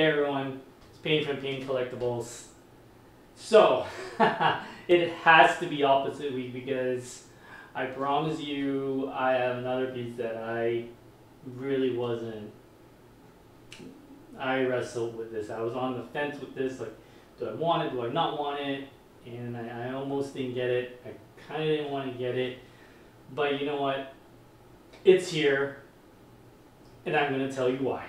Hey everyone, it's Pain from Pain Collectibles. So, it has to be opposite week because I promise you I have another piece that I really wasn't. I wrestled with this. I was on the fence with this, like, do I want it, do I not want it? And I almost didn't get it. I kind of didn't want to get it. But you know what? It's here, and I'm going to tell you why.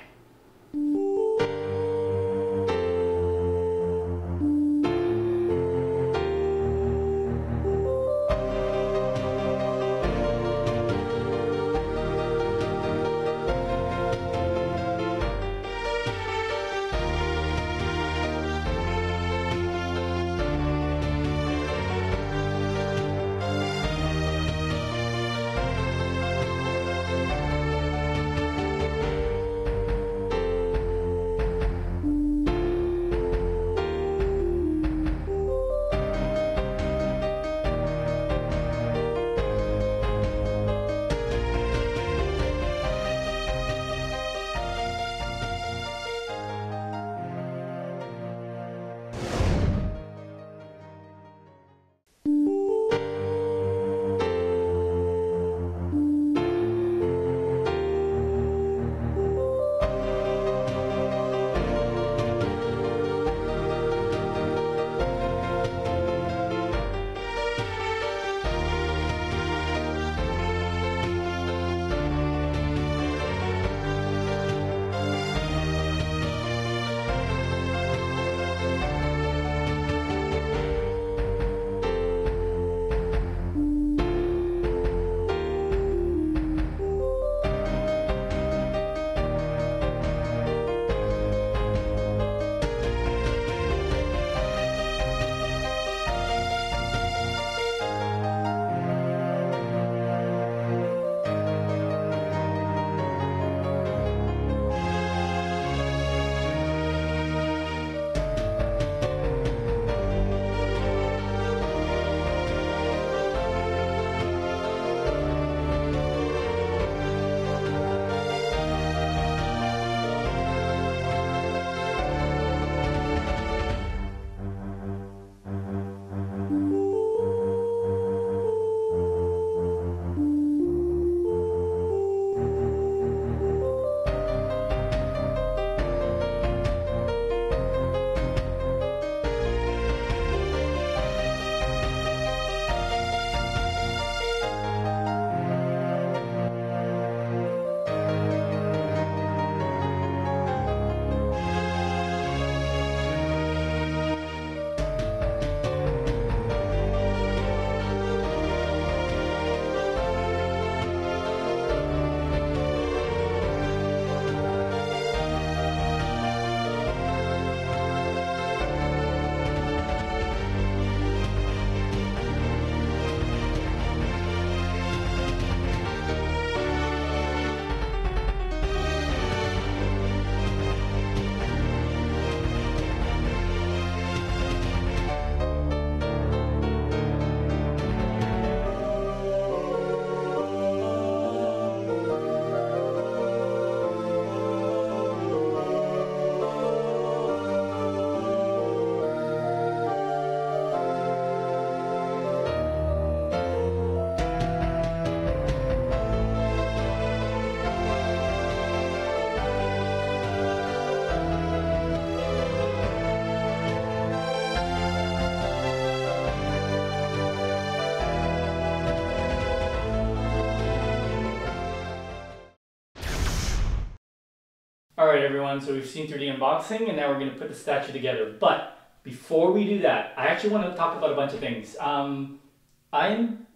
Alright everyone, so we've seen 3D unboxing and now we're going to put the statue together. But before we do that, I actually want to talk about a bunch of things. I'm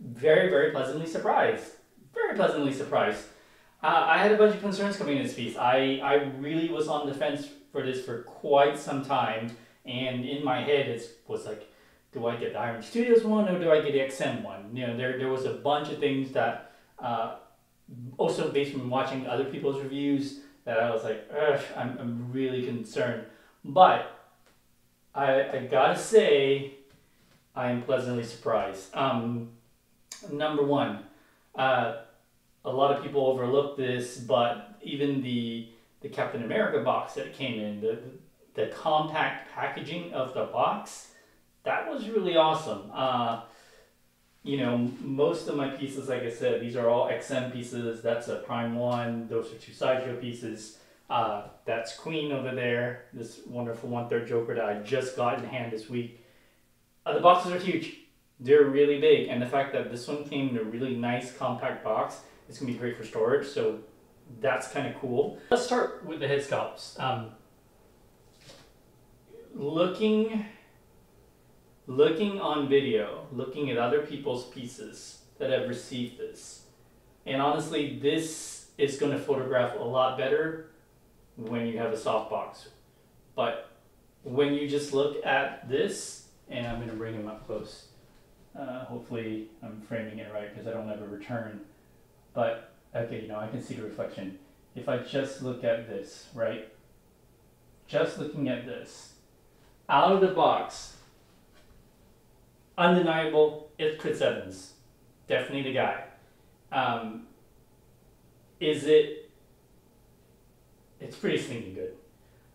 very, very pleasantly surprised. Very pleasantly surprised. I had a bunch of concerns coming into this piece. I really was on the fence for this for quite some time, and in my head it was like, do I get the Iron Studios one or do I get the XM one? You know, there was a bunch of things that, also based on watching other people's reviews, that I was like, ugh, I'm really concerned. But I gotta say, I am pleasantly surprised. Number one, a lot of people overlook this, but even the the Captain America box that it came in, the compact packaging of the box, that was really awesome. You know, most of my pieces, like I said, these are all XM pieces. That's a Prime 1. Those are 2 Sideshow pieces. That's Queen over there, this wonderful 1/3 Joker that I just got in hand this week. The boxes are huge. They're really big. And the fact that this one came in a really nice compact box, it's going to be great for storage. So that's kind of cool. Let's start with the head sculpts. Looking on video, looking at other people's pieces that have received this, and honestly, this is going to photograph a lot better when you have a softbox. But when you just look at this, and I'm going to bring him up close. Hopefully I'm framing it right because I don't ever return. But okay, you know, I can see the reflection. If I just look at this, right? Just looking at this, out of the box, undeniable, it's Chris Evans. Definitely the guy. It's pretty stinking good.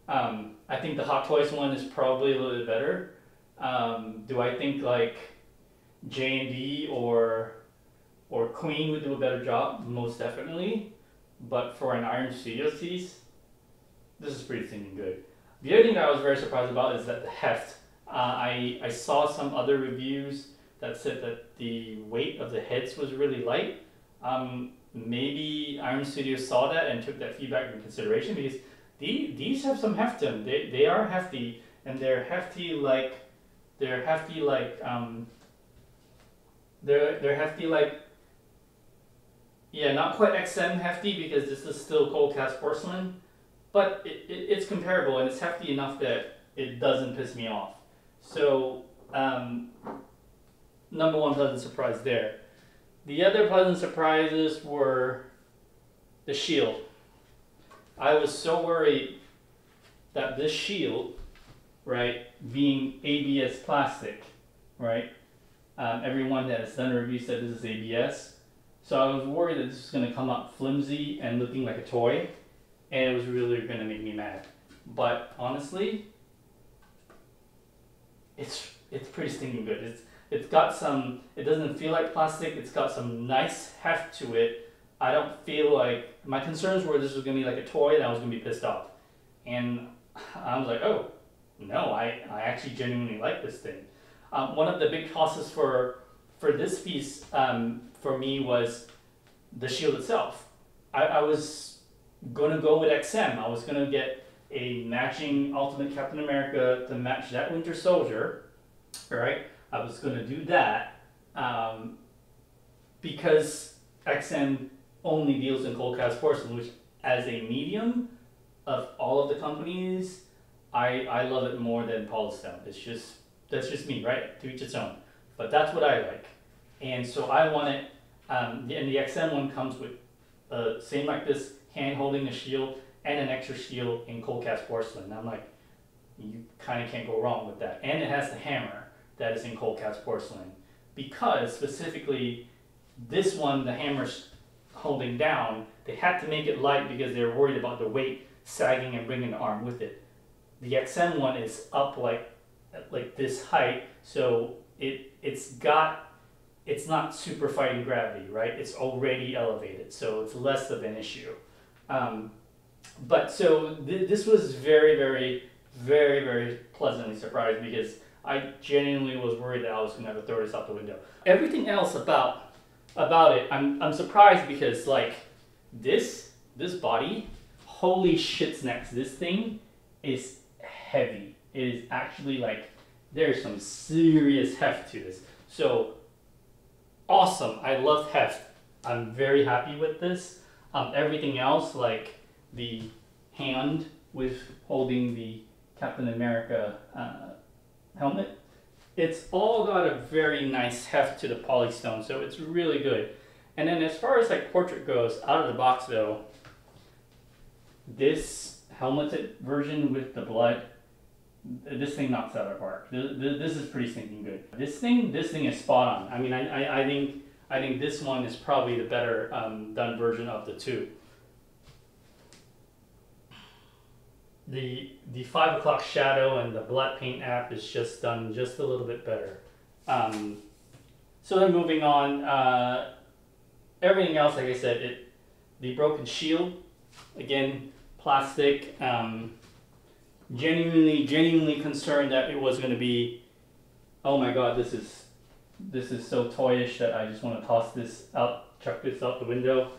I think the Hot Toys one is probably a little bit better. Do I think like J&D or Queen would do a better job? Most definitely. But for an Iron Studios piece, this is pretty stinking good. The other thing that I was very surprised about is that the heft. I saw some other reviews that said that the weight of the heads was really light. Maybe Iron Studios saw that and took that feedback into consideration, because these have some heft to them. They are hefty, and they're hefty like yeah, not quite XM hefty because this is still cold cast porcelain, but it's comparable, and it's hefty enough that it doesn't piss me off. So number one pleasant surprise there. The other pleasant surprises were the shield. I was so worried that this shield, right, being ABS plastic, right, everyone that has done a review said this is ABS. So I was worried that this was going to come out flimsy and looking like a toy, and it was really going to make me mad. But honestly, it's pretty stinking good. It's got some, it doesn't feel like plastic, it's got some nice heft to it. I don't feel like, my concerns were this was going to be like a toy and I was going to be pissed off. And I was like, oh, no, I actually genuinely like this thing. One of the big tosses for this piece for me was the shield itself. I was going to go with XM. I was going to get a matching Ultimate Captain America to match that Winter Soldier, right? I was going to do that because XM only deals in cold cast porcelain, which as a medium of all of the companies, I love it more than polystone. That's just me, right? To each its own. But that's what I like. And so I want it, and the XM one comes with same like this, hand holding a shield and an extra shield in cold cast porcelain. And I'm like, you kind of can't go wrong with that. And it has the hammer that is in cold cast porcelain, because specifically this one, the hammer's holding down, they had to make it light because they were worried about the weight sagging and bringing the arm with it. The XM one is up like this height, so it's not super fighting gravity, right? It's already elevated, so it's less of an issue. But so this was very, very, very, very pleasantly surprised, because I genuinely was worried that I was going to have to throw this out the window. Everything else about it, I'm surprised, because like this body, holy shit snacks, this thing is heavy. It is actually like, there's some serious heft to this. So awesome, I love heft. I'm very happy with this. Everything else, like the hand with holding the Captain America helmet, it's all got a very nice heft to the polystone, so it's really good. And then as far as like portrait goes, out of the box though, this helmeted version with the blood, this thing knocks out of the park. This is pretty stinking good. This thing is spot on. I mean, I think this one is probably the better done version of the two. the 5 o'clock shadow and the black paint app is just done just a little bit better. So then moving on, everything else, like I said, the broken shield, again, plastic. Genuinely concerned that it was going to be, oh my god, this is so toyish that I just want to toss this out, chuck this out the window.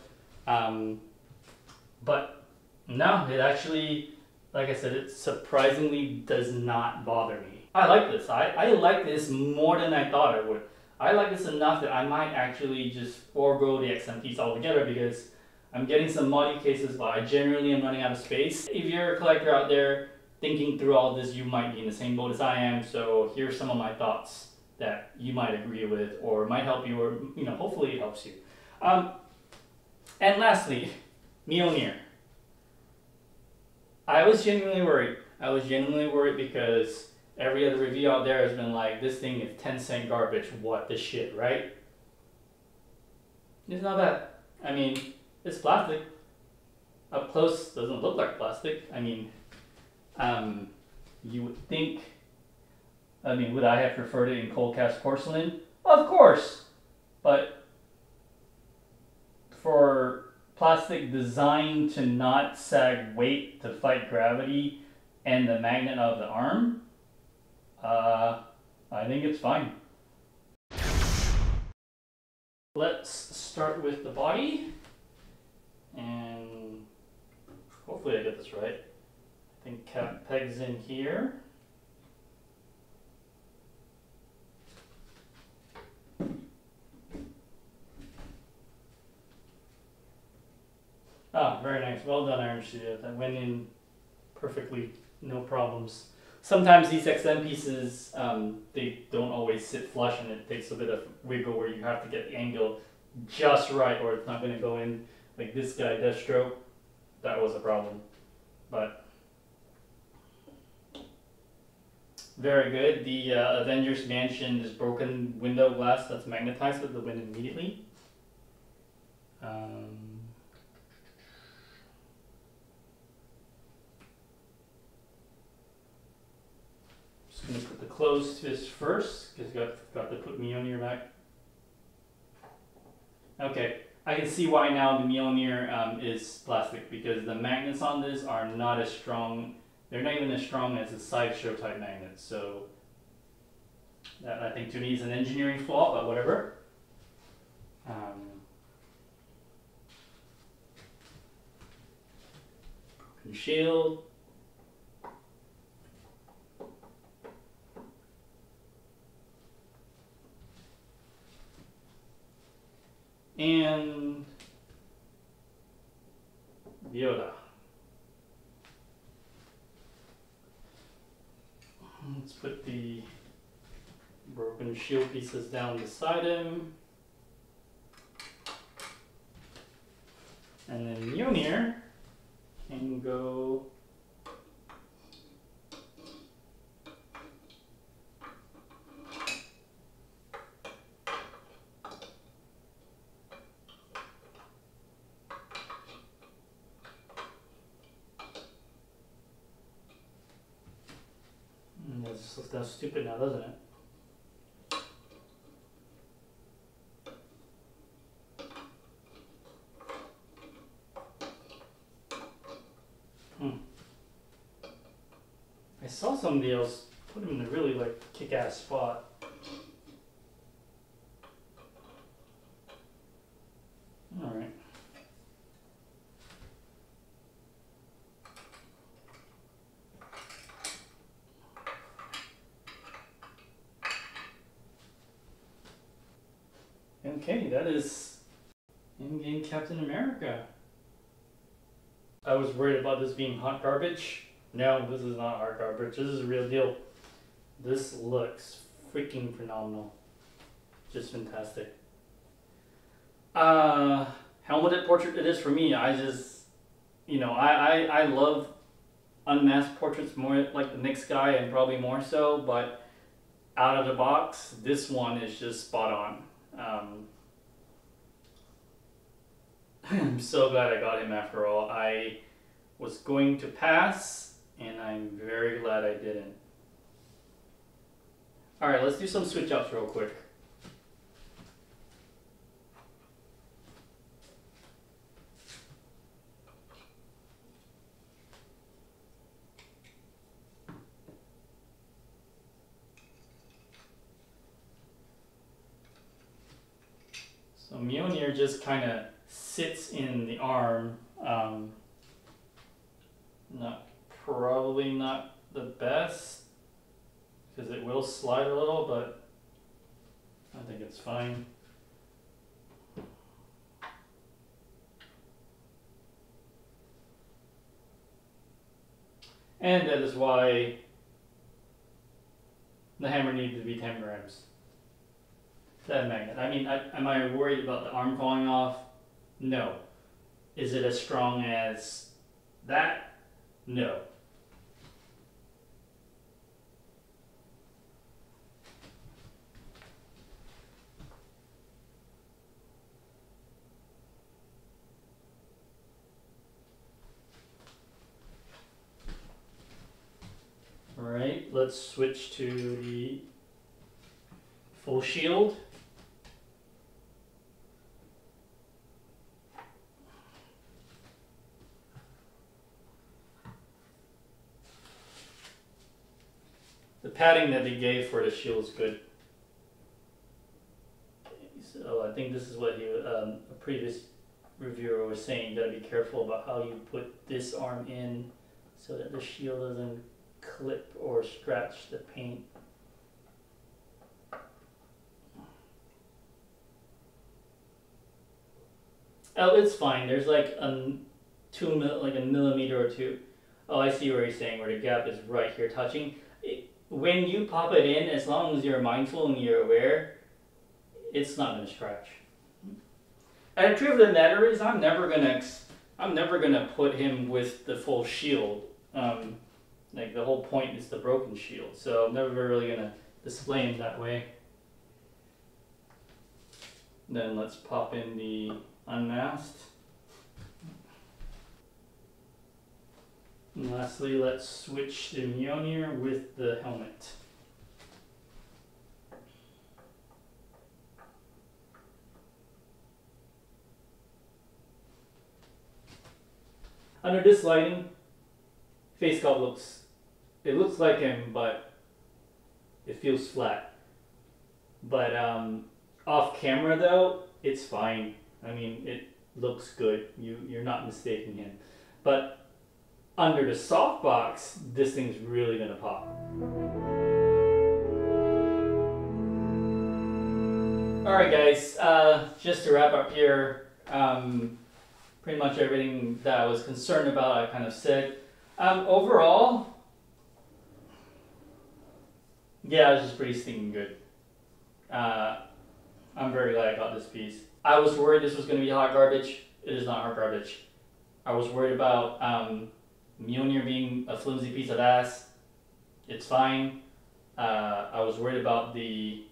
But no, it actually, like I said, it surprisingly does not bother me. I like this. I like this more than I thought I would. I like this enough that I might actually just forego the XM piece altogether because I'm getting some moddy cases, but I generally am running out of space. If you're a collector out there thinking through all this, you might be in the same boat as I am. So here's some of my thoughts that you might agree with or might help you, or hopefully it helps you. And lastly, Mjolnir. I was genuinely worried. I was genuinely worried because every other review out there has been like, this thing is 10-cent garbage, what the shit, right? It's not bad. I mean, it's plastic. Up close, doesn't look like plastic. I mean, you would think, would I have preferred it in cold cast porcelain? Of course! But for plastic designed to not sag weight to fight gravity and the magnet of the arm, I think it's fine. Let's start with the body, and hopefully I get this right. I think cap pegs in here. Ah, very nice. Well done, Iron Studio. That went in perfectly, no problems. Sometimes these XM pieces, they don't always sit flush, and it takes a bit of wiggle where you have to get the angle just right or it's not going to go in. Like this guy, Deathstroke, that was a problem. But very good. The Avengers Mansion is broken window glass that's magnetized with the wind immediately. Just going to put the closed twist first because you got to put Mjolnir back. Okay, I can see why now the Mjolnir is plastic, because the magnets on this are not as strong. They're not even as strong as a sideshow type magnet. So that, I think, to me is an engineering flaw, but whatever. Broken shield. And Yoda. Let's put the broken shield pieces down beside him. And then Mjolnir can go That's stupid now, doesn't it? I saw somebody else put him in a really kick-ass spot. All right. Okay, that is Endgame Captain America. I was worried about this being hot garbage. No, this is not hot garbage. This is a real deal. This looks freaking phenomenal. Just fantastic. Helmeted portrait it is for me. I just, I love unmasked portraits more like the next guy, and probably more so, but out of the box, this one is just spot on. I'm so glad I got him after all. I was going to pass and I'm very glad I didn't. Alright, let's do some switch ups real quick. So Mjolnir just kind of sits in the arm. Probably not the best because it will slide a little, but I think it's fine. And that is why the hammer needed to be 10 grams. That magnet. I mean, am I worried about the arm falling off? No. Is it as strong as that? No. Alright, let's switch to the full shield. The padding that they gave for the shield is good. So I think this is what a previous reviewer was saying. You gotta be careful about how you put this arm in so that the shield doesn't clip or scratch the paint. Oh, it's fine. There's like a millimeter or two. Oh, I see where you're saying, where the gap is right here touching. When you pop it in, as long as you're mindful and you're aware, it's not gonna scratch. And the truth of the matter is, I'm never gonna put him with the full shield. Like the whole point is the broken shield, so I'm never really gonna display him that way. Then let's pop in the unmasked. And lastly, let's switch the Mjolnir with the helmet. Under this lighting, face sculpt looks like him, but it feels flat. But off camera though, it's fine. I mean, it looks good. You're not mistaking him. But under the softbox, this thing's really gonna pop. Alright guys, just to wrap up here, pretty much everything that I was concerned about I kind of said. Overall, yeah, it's just pretty stinking good. I'm very glad I got this piece. I was worried this was going to be hot garbage. It is not hot garbage. I was worried about Mjolnir being a flimsy piece of ass. It's fine. I was worried about the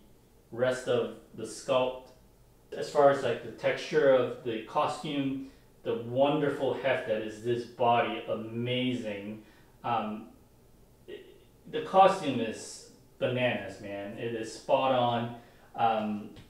rest of the sculpt. As far as like the texture of the costume, the wonderful heft that is this body, amazing. The costume is bananas, man. It is spot on.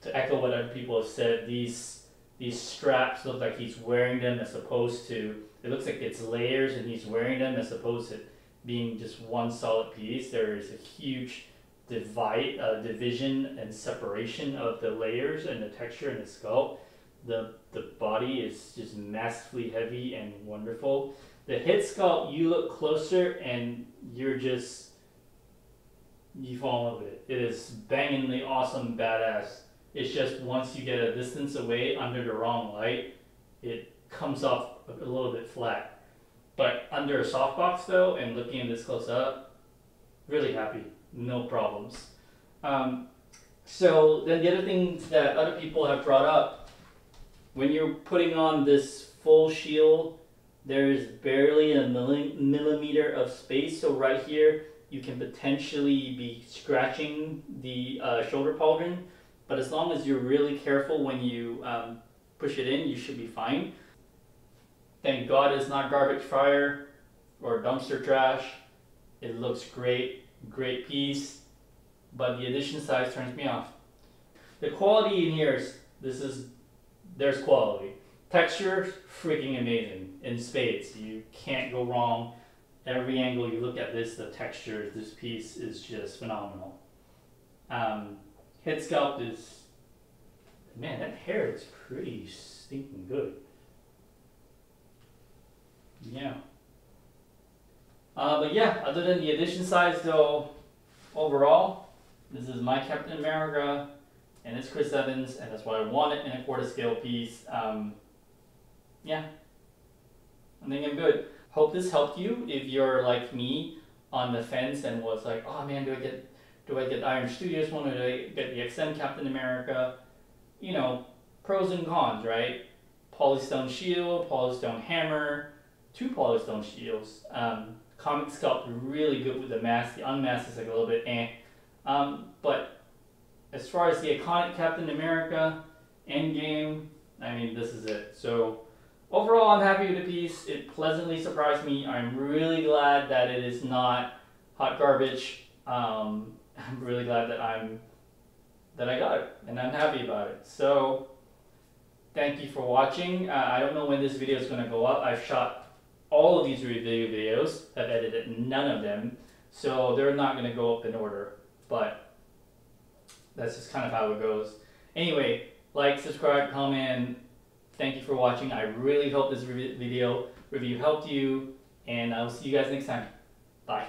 To echo what other people have said, these straps look like he's wearing them as opposed to, it looks like it's layers and he's wearing them as opposed to being just one solid piece. There is a huge division and separation of the layers and the texture and the sculpt. The body is just massively heavy and wonderful. The head sculpt, you look closer and you fall in love with it. It is bangingly awesome, badass. It's just once you get a distance away under the wrong light, it comes off a little bit flat. But under a softbox though, and looking at this close up, really happy, no problems. So then the other things that other people have brought up, when you're putting on this full shield, there is barely a millimeter of space. So right here, you can potentially be scratching the shoulder pauldron, but as long as you're really careful when you push it in, you should be fine. Thank God it's not garbage fire or dumpster trash. It looks great, great piece, but the edition size turns me off. The quality in here there's quality. Texture, freaking amazing in spades. You can't go wrong. Every angle you look at this, the texture of this piece is just phenomenal. Head sculpt is, man, that hair is pretty stinking good. Yeah. But yeah, other than the edition size though, overall, this is my Captain America, and it's Chris Evans, and that's why I want it in a quarter scale piece. Yeah, I think I'm good. Hope this helped you if you're like me on the fence and was like, oh man, do I get Iron Studios one or do I get the XM Captain America? You know, pros and cons, right? Polystone shield, polystone hammer, 2 polystone shields. Comic sculpt really good with the mask. The unmask is like a little bit but as far as the iconic Captain America Endgame, I mean, this is it. So overall, I'm happy with the piece. It pleasantly surprised me. I'm really glad that it is not hot garbage. I'm really glad that I got it, and I'm happy about it. So thank you for watching. I don't know when this video is going to go up. I've shot all of these review videos. I've edited none of them, so they're not going to go up in order, but that's just kind of how it goes. Anyway, like, subscribe, comment. Thank you for watching. I really hope this video review helped you, and I'll see you guys next time. Bye.